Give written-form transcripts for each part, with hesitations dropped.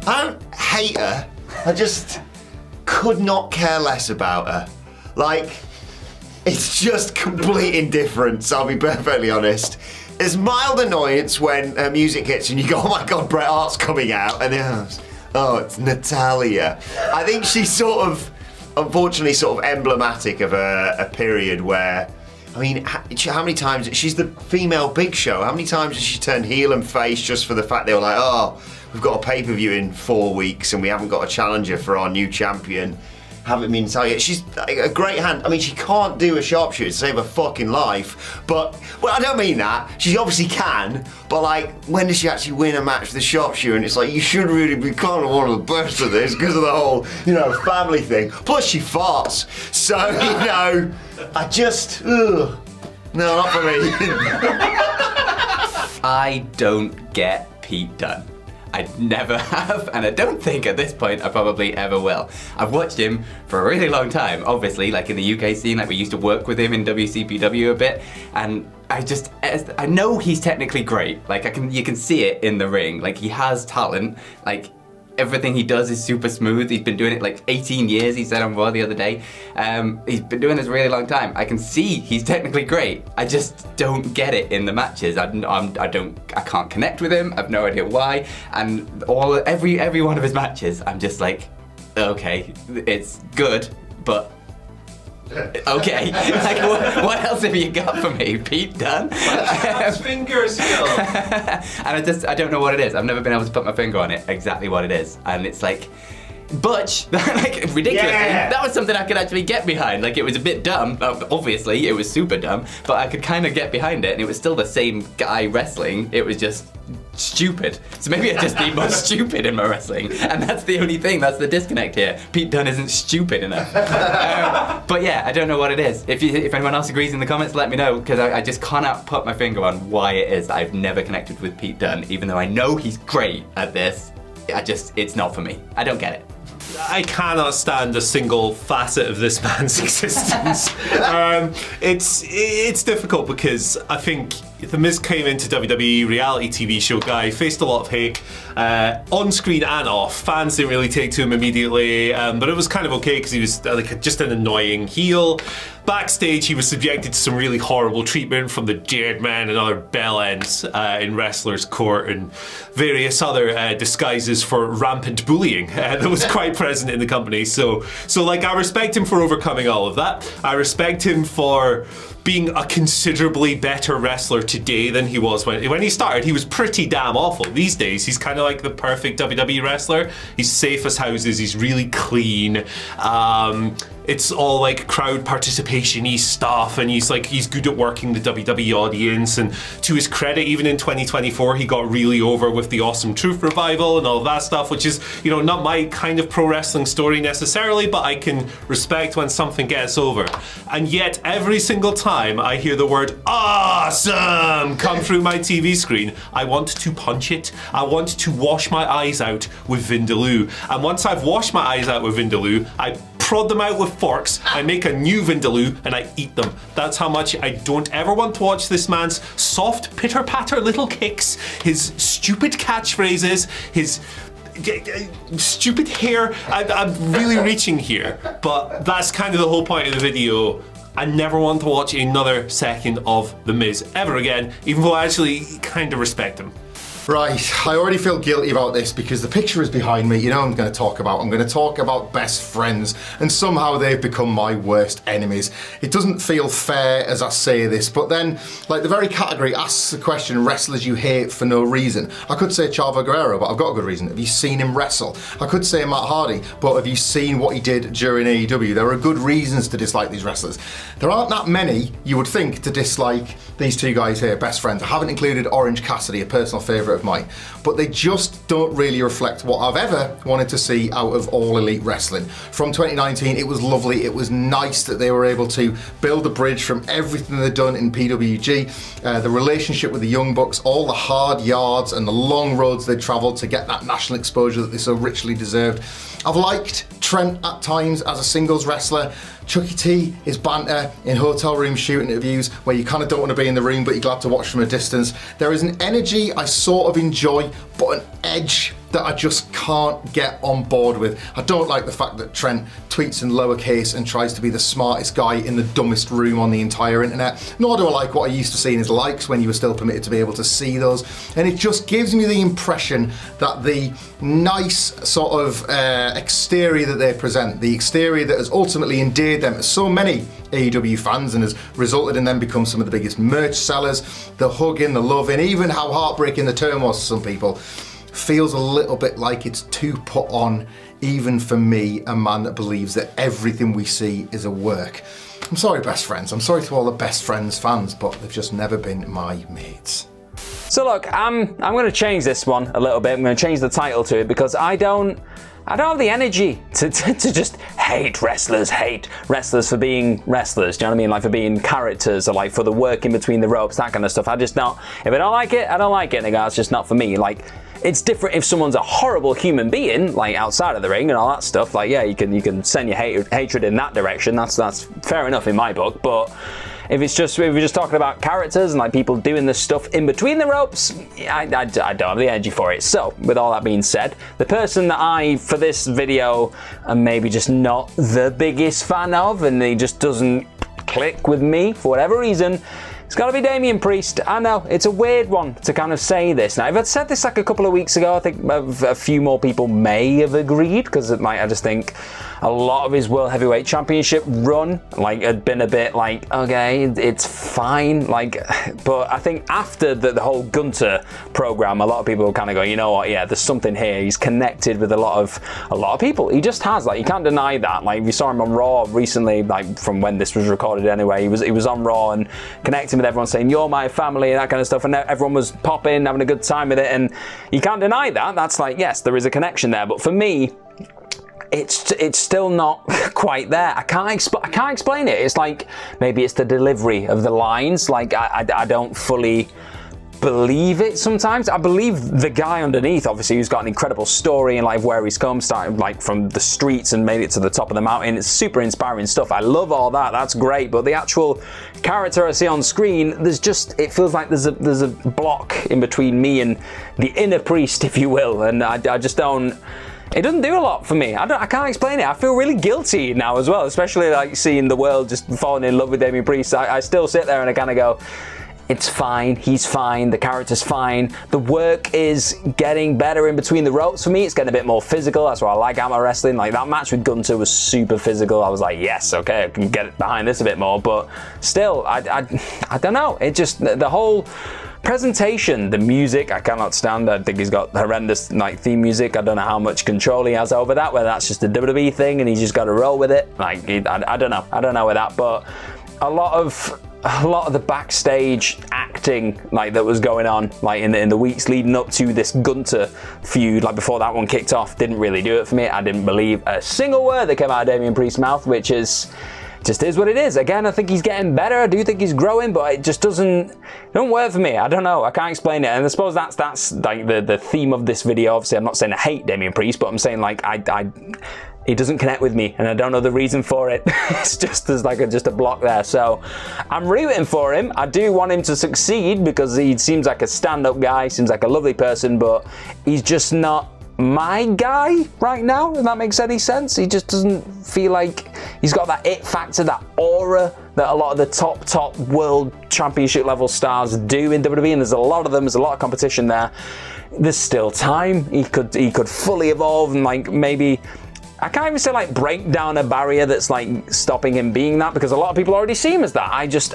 I don't hate her. I just could not care less about her. Like, it's just complete indifference, I'll be perfectly honest. There's mild annoyance when her music hits and you go, oh my God, Bret Hart's coming out. And then, oh, it's Natalia. I think she's sort of, unfortunately, sort of emblematic of a period where, I mean, how many times, she's the female Big Show, how many times has she turned heel and face just for the fact they were like, oh, we've got a pay-per-view in 4 weeks and we haven't got a challenger for our new champion. Haven't been Natalia. She's a great hand. I mean, she can't do a sharpshooter to save her fucking life, but, well, I don't mean that. She obviously can, but like, when does she actually win a match with a sharpshooter? And it's like, you should really be kind of one of the best at this because of the whole, family thing. Plus, she farts. So, I just, no, not for me. I don't get Pete Dunne. I never have, and I don't think at this point I probably ever will. I've watched him for a really long time, obviously, like in the UK scene, like we used to work with him in WCPW a bit, and I know he's technically great. Like you can see it in the ring. Like he has talent. Like everything he does is super smooth. He's been doing it like 18 years, he said on Raw the other day. He's been doing this a really long time. I can see he's technically great. I just don't get it in the matches. I can't connect with him. I've no idea why. And every one of his matches, I'm just like, okay, it's good, but okay. Like, what else have you got for me, Pete Dunne? Finger skill. And I don't know what it is. I've never been able to put my finger on it, exactly what it is. And it's like, Butch, like ridiculously, that was something I could actually get behind. Like it was a bit dumb, obviously it was super dumb, but I could kind of get behind it, and it was still the same guy wrestling. It was just stupid. So maybe I just need more stupid in my wrestling, and that's the only thing. That's the disconnect here. Pete Dunne isn't stupid enough. But yeah, I don't know what it is. If anyone else agrees in the comments, let me know, because I just cannot put my finger on why it is I've never connected with Pete Dunne, even though I know he's great at this. It's not for me. I don't get it. I cannot stand a single facet of this man's existence. It's difficult because I think The Miz came into WWE, reality TV show guy, faced a lot of hate, on screen and off. Fans didn't really take to him immediately, but it was kind of okay because he was just an annoying heel. Backstage, he was subjected to some really horrible treatment from the Jared Man and other bell ends in Wrestler's Court, and various other disguises for rampant bullying that was quite present in the company. So I respect him for overcoming all of that. I respect him for being a considerably better wrestler today than he was when he started. He was pretty damn awful. These days, he's kind of like the perfect WWE wrestler. He's safe as houses. He's really clean. It's all like crowd participation-y stuff, and he's good at working the WWE audience. And to his credit, even in 2024, he got really over with the Awesome Truth revival and all of that stuff, which is, not my kind of pro wrestling story necessarily, but I can respect when something gets over. And yet, every single time I hear the word awesome come through my TV screen, I want to punch it. I want to wash my eyes out with Vindaloo. And once I've washed my eyes out with Vindaloo, I prod them out with forks, I make a new Vindaloo, and I eat them. That's how much I don't ever want to watch this man's soft pitter-patter little kicks, his stupid catchphrases, his stupid hair. I'm really reaching here, but that's kind of the whole point of the video. I never want to watch another second of The Miz ever again, even though I actually kind of respect him. Right, I already feel guilty about this because the picture is behind me. I'm going to talk about best friends, and somehow they've become my worst enemies. It doesn't feel fair as I say this, but then, the very category asks the question, wrestlers you hate for no reason. I could say Chavo Guerrero, but I've got a good reason. Have you seen him wrestle? I could say Matt Hardy, but have you seen what he did during AEW? There are good reasons to dislike these wrestlers. There aren't that many, you would think, to dislike these two guys here, best friends. I haven't included Orange Cassidy, a personal favourite of mine, but they just don't really reflect what I've ever wanted to see out of All Elite Wrestling. From 2019, it was lovely. It was nice that they were able to build a bridge from everything they'd done in PWG, the relationship with the Young Bucks, all the hard yards and the long roads they travelled to get that national exposure that they so richly deserved. I've liked Trent at times as a singles wrestler. Chucky T, his banter in hotel room shoot interviews where you kind of don't want to be in the room but you're glad to watch from a distance. There is an energy I sort of enjoy, but an edge that I just can't get on board with. I don't like the fact that Trent tweets in lowercase and tries to be the smartest guy in the dumbest room on the entire internet. Nor do I like what I used to see in his likes when you were still permitted to be able to see those. And it just gives me the impression that the nice sort of exterior that they present, the exterior that has ultimately endeared them to so many AEW fans and has resulted in them become some of the biggest merch sellers, the hugging, the loving, even how heartbreaking the turn was to some people, feels a little bit like it's too put on, even for me, a man that believes that everything we see is a work. I'm sorry, best friends. I'm sorry to all the best friends fans, but they've just never been my mates. So look, I'm going to change this one a little bit. I'm going to change the title to it because I don't have the energy to just hate wrestlers for being wrestlers. Do you know what I mean? Like for being characters or like for the work in between the ropes, that kind of stuff. I just don't. If I don't like it, I don't like it. And it's just not for me. Like, it's different if someone's a horrible human being, like outside of the ring and all that stuff. Like, yeah, you can send your hatred in that direction. That's fair enough in my book. But if we're just talking about characters and like people doing this stuff in between the ropes, I don't have the energy for it. So, with all that being said, the person that for this video, am maybe just not the biggest fan of, and he just doesn't click with me for whatever reason, it's got to be Damian Priest. I know, it's a weird one to kind of say this. Now, if I'd said this like a couple of weeks ago, I think a few more people may have agreed, because I just think a lot of his World Heavyweight Championship run had been a bit like, okay, it's fine. But I think after the whole Gunter program, a lot of people were kind of going, you know what, yeah, there's something here. He's connected with a lot of people. He just has, you can't deny that. We saw him on Raw recently, from when this was recorded anyway. He was on Raw and connecting with everyone, saying, you're my family, and that kind of stuff. And everyone was popping, having a good time with it. And you can't deny that. That's yes, there is a connection there. But for me, it's still not quite there. I can't explain it. It's maybe it's the delivery of the lines. I don't fully believe it sometimes. I believe the guy underneath, obviously, who's got an incredible story and where he's come, starting from the streets and made it to the top of the mountain. It's super inspiring stuff. I love all that. That's great. But the actual character I see on screen, it feels like there's a block in between me and the inner Priest, if you will. And I just don't. It doesn't do a lot for me. I can't explain it. I feel really guilty now as well, especially seeing the world just falling in love with Damian Priest. I still sit there and I kind of go, it's fine, he's fine, the character's fine. The work is getting better in between the ropes for me. It's getting a bit more physical. That's what I like about wrestling. That match with Gunter was super physical. I was like, yes, okay, I can get behind this a bit more. But still, I don't know. It just, the whole presentation, the music, I cannot stand. I think he's got horrendous theme music. I don't know how much control he has over that, whether that's just a WWE thing and he's just got to roll with it. I don't know. I don't know with that, but a lot of the backstage acting that was going on in the weeks leading up to this Gunter feud, before that one kicked off, didn't really do it for me. I didn't believe a single word that came out of Damian Priest's mouth, which is what it is. Again, I think he's getting better. I do think he's growing, but it just doesn't work for me. I don't know. I can't explain it. And I suppose that's the theme of this video. Obviously, I'm not saying I hate Damian Priest, but I'm saying he doesn't connect with me, and I don't know the reason for it. It's just there's just a block there. So I'm rooting for him. I do want him to succeed because he seems like a stand-up guy, seems like a lovely person, but he's just not my guy right now, if that makes any sense. He just doesn't feel like he's got that it factor, that aura that a lot of the top world championship level stars do in WWE, and there's a lot of them, there's a lot of competition there. There's still time. He could fully evolve and maybe, I can't even say break down a barrier that's stopping him being that, because a lot of people already see him as that. I just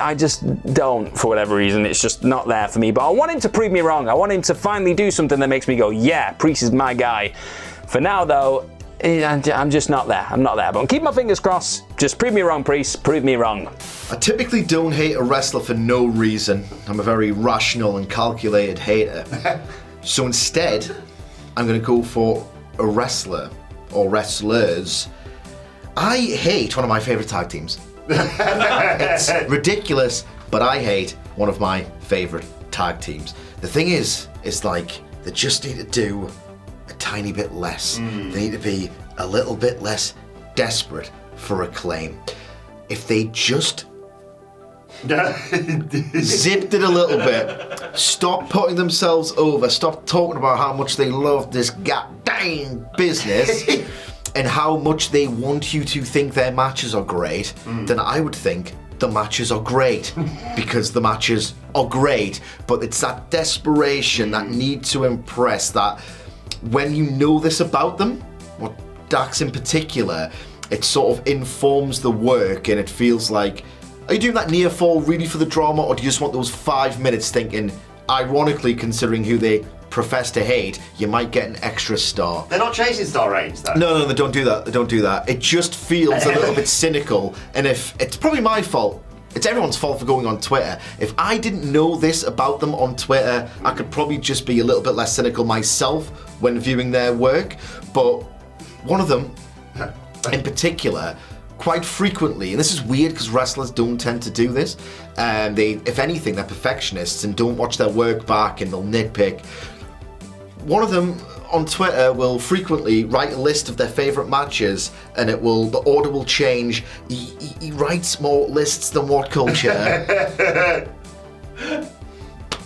don't, for whatever reason. It's just not there for me. But I want him to prove me wrong. I want him to finally do something that makes me go, yeah, Priest is my guy. For now, though, I'm just not there. I'm not there. But I'm keeping my fingers crossed. Just prove me wrong, Priest. Prove me wrong. I typically don't hate a wrestler for no reason. I'm a very rational and calculated hater. So instead, I'm going to go for a wrestler or wrestlers. I hate one of my favorite tag teams. It's ridiculous, but I hate one of my favorite tag teams. The thing is, it's they just need to do a tiny bit less. They need to be a little bit less desperate for acclaim. If they just zipped it a little bit, stop putting themselves over, stop talking about how much they love this goddamn business and how much they want you to think their matches are great, then I would think the matches are great because the matches are great. But it's that desperation, that need to impress, that when you know this about them, what Dax in particular, it sort of informs the work, and it feels like, are you doing that near fall really for the drama, or do you just want those 5 minutes thinking, ironically considering who they profess to hate, you might get an extra star? They're not chasing star ratings, though. No, they don't do that. They don't do that. It just feels a little bit cynical, and if it's probably my fault. It's everyone's fault for going on Twitter. If I didn't know this about them on Twitter, I could probably just be a little bit less cynical myself when viewing their work. But one of them, in particular, quite frequently, and this is weird because wrestlers don't tend to do this, they, if anything, they're perfectionists and don't watch their work back and they'll nitpick. One of them on Twitter will frequently write a list of their favourite matches, and the order will change. He writes more lists than WhatCulture.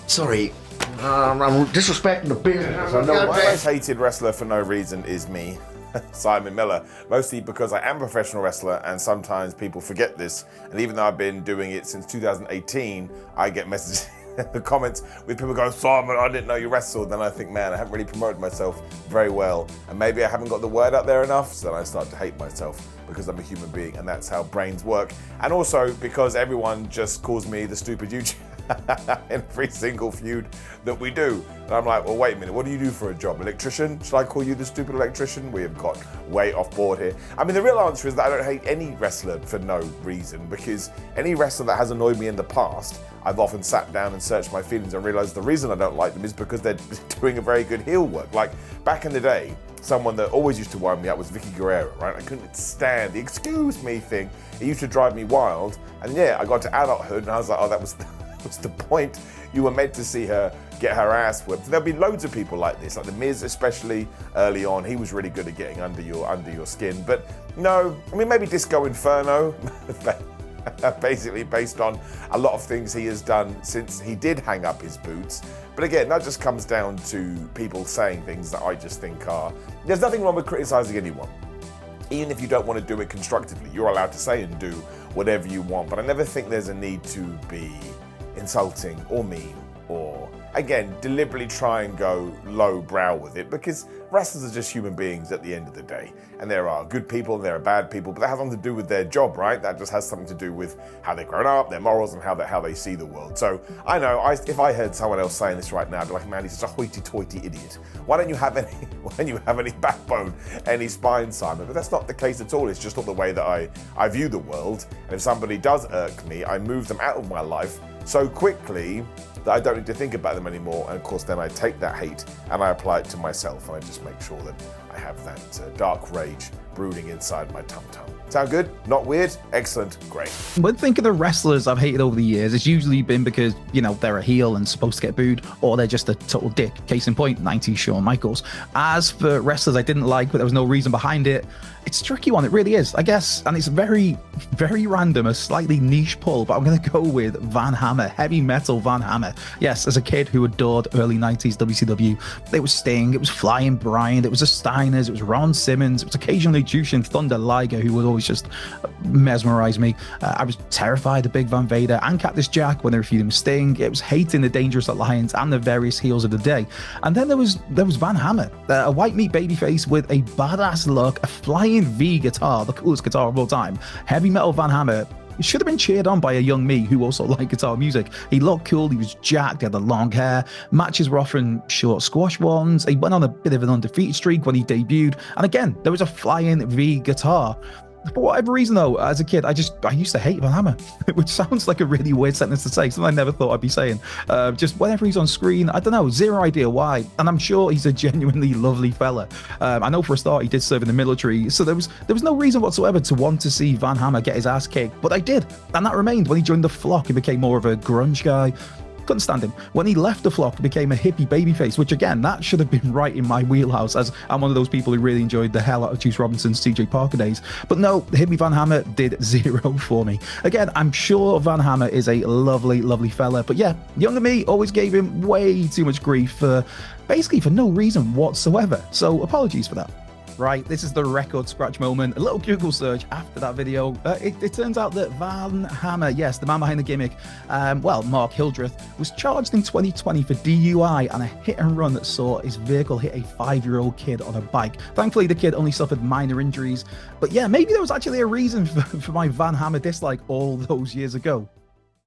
Sorry, I'm disrespecting the business. I know. My most hated wrestler for no reason is me, Simon Miller. Mostly because I am a professional wrestler, and sometimes people forget this. And even though I've been doing it since 2018, I get messages the comments with people going, Simon, I didn't know you wrestled. Then I think, man, I haven't really promoted myself very well, and maybe I haven't got the word out there enough. So then I start to hate myself because I'm a human being, and that's how brains work. And also because everyone just calls me the stupid YouTuber in every single feud that we do. And I'm like, well, wait a minute, what do you do for a job? Electrician? Should I call you the stupid electrician? We have got way off board here. I mean, the real answer is that I don't hate any wrestler for no reason, because any wrestler that has annoyed me in the past, I've often sat down and searched my feelings and realised the reason I don't like them is because they're doing a very good heel work. Like, back in the day, someone that always used to wind me up was Vicky Guerrero, right? I couldn't stand the excuse me thing. It used to drive me wild. And yeah, I got to adulthood and I was like, oh, that was the point. You were meant to see her get her ass whipped. There'll be loads of people like this, like The Miz, especially early on. He was really good at getting under your skin. But no, I mean, maybe Disco Inferno, basically based on a lot of things he has done since he did hang up his boots. But again, that just comes down to people saying things that I just think are... There's nothing wrong with criticising anyone. Even if you don't want to do it constructively, you're allowed to say and do whatever you want. But I never think there's a need to be insulting or mean or, again, deliberately try and go low brow with it, because wrestlers are just human beings at the end of the day. And there are good people and there are bad people, but that has nothing to do with their job, right? That just has something to do with how they've grown up, their morals, and how they see the world. So I know, if I heard someone else saying this right now, I'd be like, man, he's such a hoity-toity idiot. Why don't you have any backbone, any spine, Simon? But that's not the case at all. It's just not the way that I view the world. And if somebody does irk me, I move them out of my life so quickly that I don't need to think about them anymore. And of course, then I take that hate and I apply it to myself, and I just make sure that I have that dark rage brooding inside my tum-tum. Sound good? Not weird? Excellent. Great. When thinking of wrestlers I've hated over the years, it's usually been because, you know, they're a heel and supposed to get booed, or they're just a total dick. Case in point, 90s Shawn Michaels. As for wrestlers I didn't like, but there was no reason behind it, it's a tricky one. It really is, I guess. And it's very, very random, a slightly niche pull, but I'm going to go with Van Hammer, heavy metal Van Hammer. Yes, as a kid who adored early 90s WCW, it was Sting, it was Flying Brian, it was the Steiners, it was Ron Simmons, it was occasionally Jushin Thunder Liger, who would always just mesmerize me. I was terrified of Big Van Vader and Cactus Jack when they were feuding with Sting. It was hating the Dangerous Alliance and the various heels of the day. And then there was Van Hammer, a white meat babyface with a badass look, a flying V guitar, the coolest guitar of all time. Heavy metal Van Hammer. He should have been cheered on by a young me who also liked guitar music. He looked cool, he was jacked, he had the long hair. Matches were often short squash ones. He went on a bit of an undefeated streak when he debuted. And again, there was a flying V guitar. For whatever reason, though, as a kid, I used to hate Van Hammer, which sounds like a really weird sentence to say, something I never thought I'd be saying. Just whenever he's on screen, I don't know, zero idea why. And I'm sure he's a genuinely lovely fella. I know for a start he did serve in the military, so there was no reason whatsoever to want to see Van Hammer get his ass kicked, but I did, and that remained when he joined the Flock and became more of a grunge guy. couldn't stand him. When he left the flock, became a hippie babyface, which again, that should have been right in my wheelhouse, as I'm one of those people who really enjoyed the hell out of Juice Robinson's CJ Parker days. But no, Hippie Van Hammer did zero for me. Again, I'm sure Van Hammer is a lovely, lovely fella, but yeah, younger me always gave him way too much grief for basically for no reason whatsoever. So apologies for that. Right, this is the record scratch moment. A little Google search after that video. It turns out that Van Hammer, yes, the man behind the gimmick, Mark Hildreth, was charged in 2020 for DUI and a hit and run that saw his vehicle hit a 5-year-old kid on a bike. Thankfully, the kid only suffered minor injuries. But yeah, maybe there was actually a reason for my Van Hammer dislike all those years ago.